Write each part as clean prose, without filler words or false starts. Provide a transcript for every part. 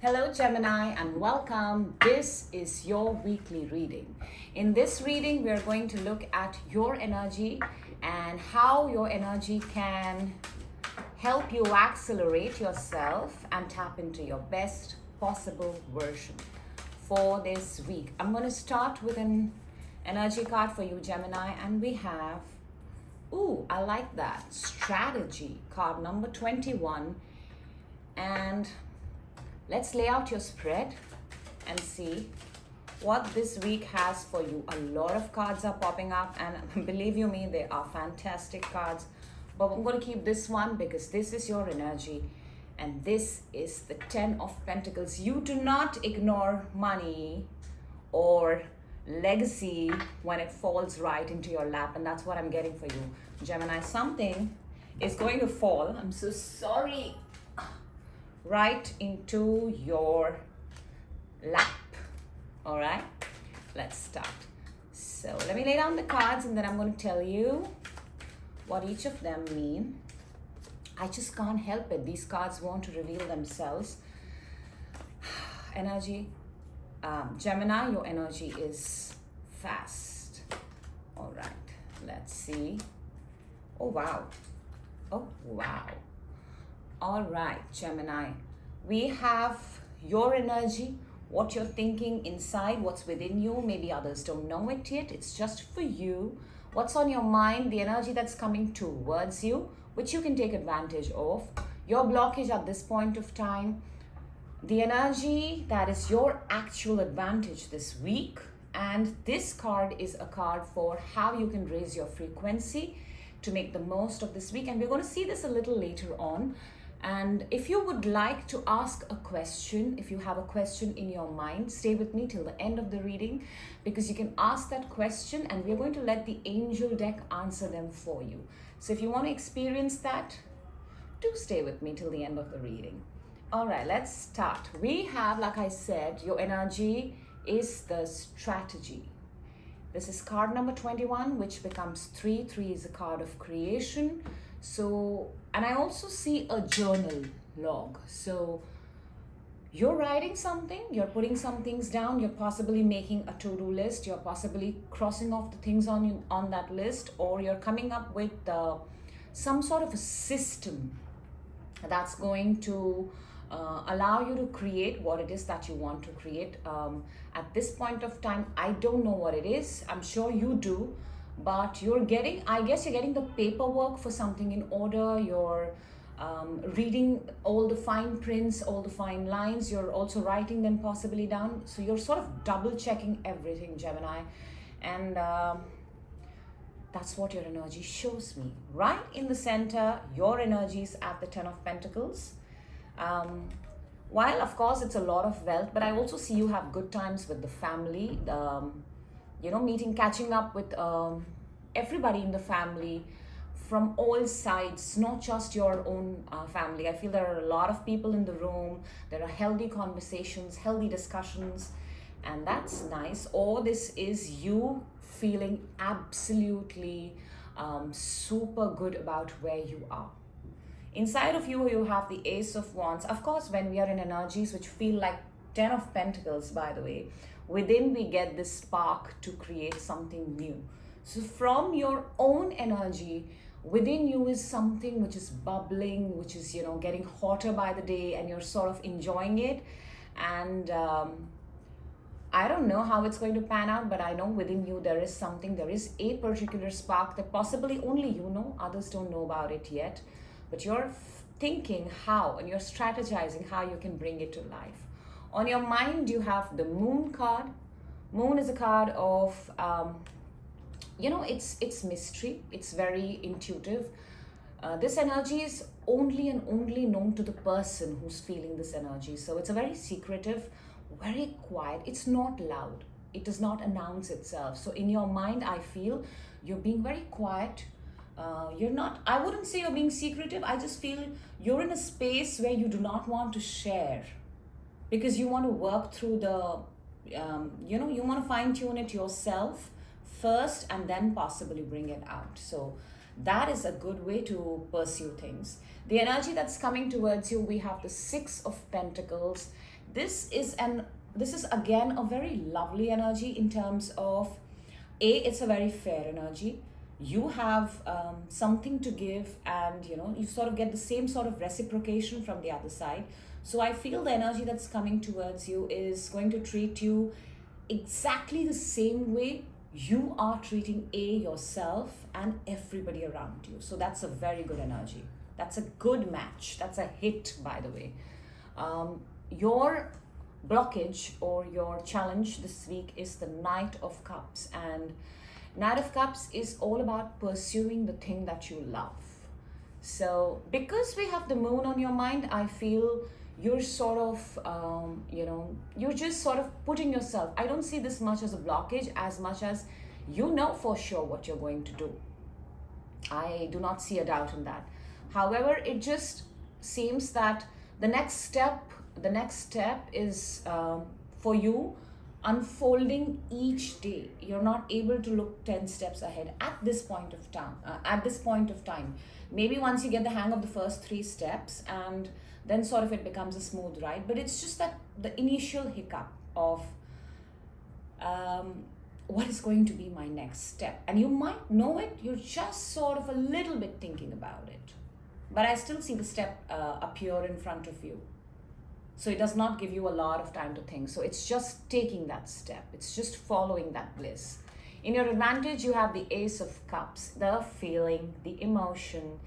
Hello, Gemini, and welcome. This is your weekly reading. In this reading, we are going to look at your energy and how your energy can help you accelerate yourself and tap into your best possible version for this week. I'm going to start with an energy card for you, Gemini, and we have, ooh, I like that, strategy card number 21. And let's lay out your spread and see what this week has for you. A lot of cards are popping up, and believe you me, they are fantastic cards. But I'm going to keep this one because this is your energy, and this is the 10 of Pentacles. You do not ignore money or legacy when it falls right into your lap, and that's what I'm getting for you, Gemini. Something is going to fall. I'm so sorry. Right into your lap. All right, let's start. So let me lay down the cards and then I'm going to tell you what each of them mean. I just can't help it. These cards want to reveal themselves. Energy. Gemini, your energy is fast. All right, let's see. Oh, wow. Oh, wow. All right, Gemini, we have your energy, what you're thinking inside, what's within you. Maybe others don't know it yet. It's just for you. What's on your mind, the energy that's coming towards you, which you can take advantage of. Your blockage at this point of time, the energy that is your actual advantage this week. And this card is a card for how you can raise your frequency to make the most of this week. And we're going to see this a little later on. And if you would like to ask a question, if you have a question in your mind, stay with me till the end of the reading, because you can ask that question and we're going to let the angel deck answer them for you. So if you want to experience that, do stay with me till the end of the reading. All right, let's start. We have, like I said, your energy is the strategy. This is card number 21, which becomes 3. 3 is a card of creation. So, and I also see a journal log. So you're writing something, you're putting some things down, you're possibly making a to-do list, you're possibly crossing off the things on that list, or you're coming up with some sort of a system that's going to allow you to create what it is that you want to create. At this point of time, I don't know what it is. I'm sure you do. But you're getting, I guess you're getting the paperwork for something in order. You're reading all the fine prints, all the fine lines. You're also writing them possibly down. So you're sort of double checking everything, Gemini. And that's what your energy shows me. Right in the center, your energy is at the 10 of Pentacles. While, of course, it's a lot of wealth, but I also see you have good times with the family. Meeting, catching up with everybody in the family from all sides, not just your own family. I feel there are a lot of people in the room. There are healthy conversations, healthy discussions, and that's nice. Or this is you feeling absolutely super good about where you are. Inside of you, you have the Ace of Wands. Of course, when we are in energies which feel like 10 of Pentacles, by the way, within we get this spark to create something new. So from your own energy, within you is something which is bubbling, which is, getting hotter by the day, and you're sort of enjoying it. And I don't know how it's going to pan out, but I know within you there is something, there is a particular spark that possibly only you know, others don't know about it yet. But you're thinking how, and you're strategizing how you can bring it to life. On your mind, you have the Moon card. Moon is a card of, it's mystery. It's very intuitive. This energy is only and only known to the person who's feeling this energy. So it's a very secretive, very quiet. It's not loud. It does not announce itself. So in your mind, I feel you're being very quiet. You're not, I wouldn't say you're being secretive. I just feel you're in a space where you do not want to share, because you want to work through the, you want to fine tune it yourself first and then possibly bring it out. So that is a good way to pursue things. The energy that's coming towards you, we have the 6 of Pentacles. This is again a very lovely energy in terms of it's a very fair energy. You have something to give, and you sort of get the same sort of reciprocation from the other side. So I feel the energy that's coming towards you is going to treat you exactly the same way you are treating yourself and everybody around you. So that's a very good energy. That's a good match. That's a hit, by the way. Your blockage or your challenge this week is the Knight of Cups, and Knight of Cups is all about pursuing the thing that you love. So because we have the moon on your mind, I feel you're sort of you're just sort of putting yourself, I don't see this much as a blockage as much as for sure what you're going to do. I do not see a doubt in that. However, it just seems that the next step is for you unfolding each day. You're not able to look 10 steps ahead at this point of time. Maybe once you get the hang of the first 3 steps, and then sort of it becomes a smooth ride. But it's just that the initial hiccup of what is going to be my next step, and you might know it, you're just sort of a little bit thinking about it, but I still see the step appear in front of you. So it does not give you a lot of time to think. So it's just taking that step. It's just following that bliss. In your advantage, you have the Ace of Cups, the feeling, the emotion,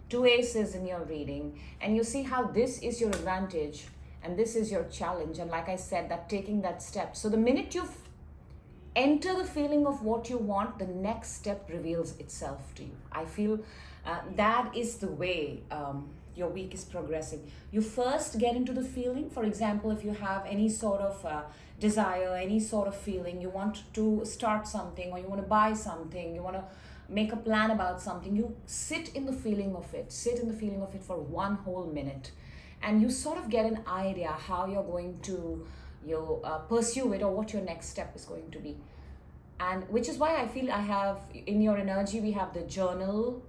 2 aces in your reading. And you see how this is your advantage and this is your challenge. And like I said, that taking that step. So the minute you enter the feeling of what you want, the next step reveals itself to you. I feel that is the way your week is progressing. You first get into the feeling. For example, if you have any sort of desire, any sort of feeling, you want to start something, or you want to buy something, you want to make a plan about something, you sit in the feeling of it for 1 whole minute, and you sort of get an idea how you're going to pursue it, or what your next step is going to be. And which is why I feel I have in your energy, we have the journal.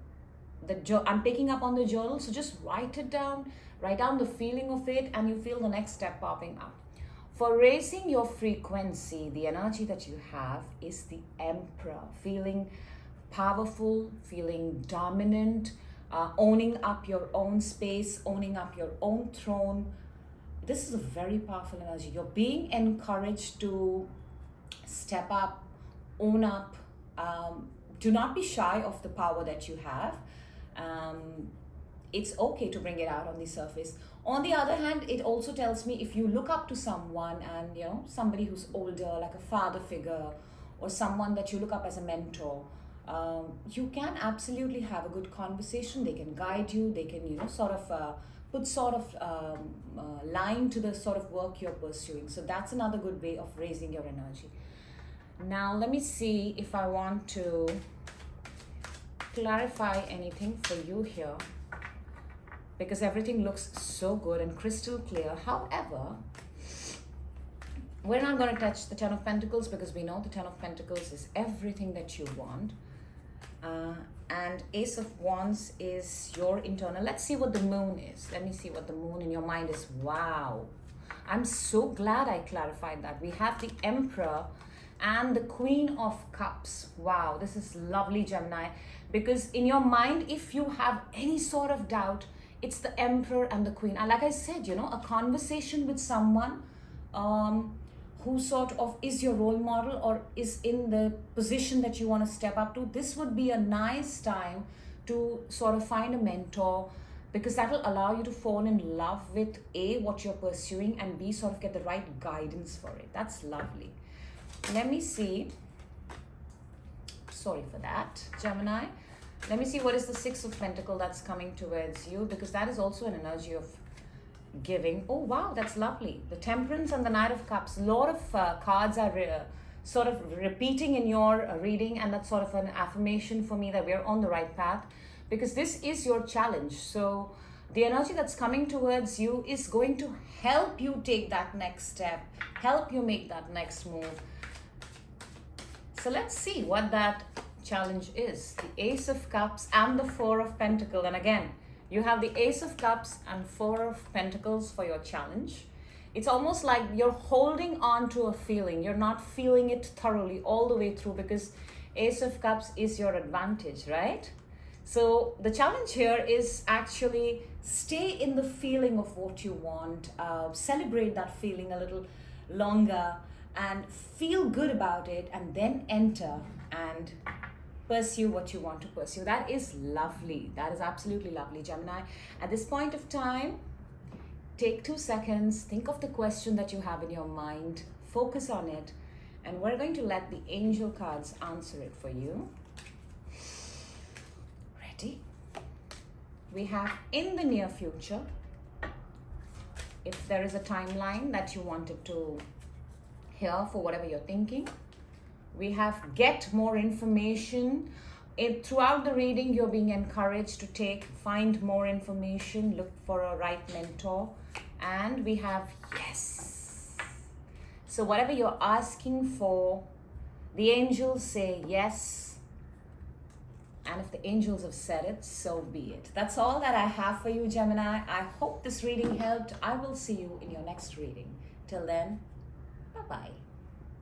I'm picking up on the journal, so just write down the feeling of it, and you feel the next step popping up. For raising your frequency, the energy that you have is the Emperor, feeling powerful, feeling dominant, owning up your own space, owning up your own throne. This is a very powerful energy. You're being encouraged to step up, own up. Do not be shy of the power that you have. It's okay to bring it out on the surface. On the other hand, it also tells me if you look up to someone, and somebody who's older, like a father figure, or someone that you look up as a mentor, you can absolutely have a good conversation. They can guide you. They can put line to the sort of work you're pursuing. So that's another good way of raising your energy. Now let me see if I want to clarify anything for you here, because everything looks so good and crystal clear. However, we're not going to touch the Ten of Pentacles, because we know the Ten of Pentacles is everything that you want, and Ace of Wands is your internal. Let's see what the moon is. Let me see what the moon in your mind is. Wow, I'm so glad I clarified that. We have the Emperor and the Queen of Cups. Wow, this is lovely, Gemini, because in your mind, if you have any sort of doubt, it's the Emperor and the Queen. And like I said, a conversation with someone who sort of is your role model, or is in the position that you want to step up to, this would be a nice time to sort of find a mentor, because that will allow you to fall in love with A, what you're pursuing, and B, sort of get the right guidance for it. That's lovely. Let me see. Sorry for that, Gemini. Let me see what is the Six of Pentacles that's coming towards you, because that is also an energy of giving. Oh, wow, that's lovely. The Temperance and the Knight of Cups. A lot of cards are sort of repeating in your reading, and that's sort of an affirmation for me that we're on the right path, because this is your challenge. So the energy that's coming towards you is going to help you take that next step, help you make that next move. So let's see what that challenge is. The Ace of Cups and the Four of Pentacles. And again, you have the Ace of Cups and Four of Pentacles for your challenge. It's almost like you're holding on to a feeling. You're not feeling it thoroughly all the way through, because Ace of Cups is your advantage, right? So the challenge here is actually stay in the feeling of what you want, celebrate that feeling a little longer, and feel good about it, and then enter and pursue what you want to pursue. That is lovely. That is absolutely lovely, Gemini. At this point of time, take 2 seconds, think of the question that you have in your mind, focus on it, and we're going to let the angel cards answer it for you. Ready? We have in the near future, if there is a timeline that you wanted to hear for whatever you're thinking. We have get more information. Throughout the reading, you're being encouraged to find more information, look for a right mentor. And we have yes. So whatever you're asking for, the angels say yes. And if the angels have said it, so be it. That's all that I have for you, Gemini. I hope this reading helped. I will see you in your next reading. Till then, bye-bye.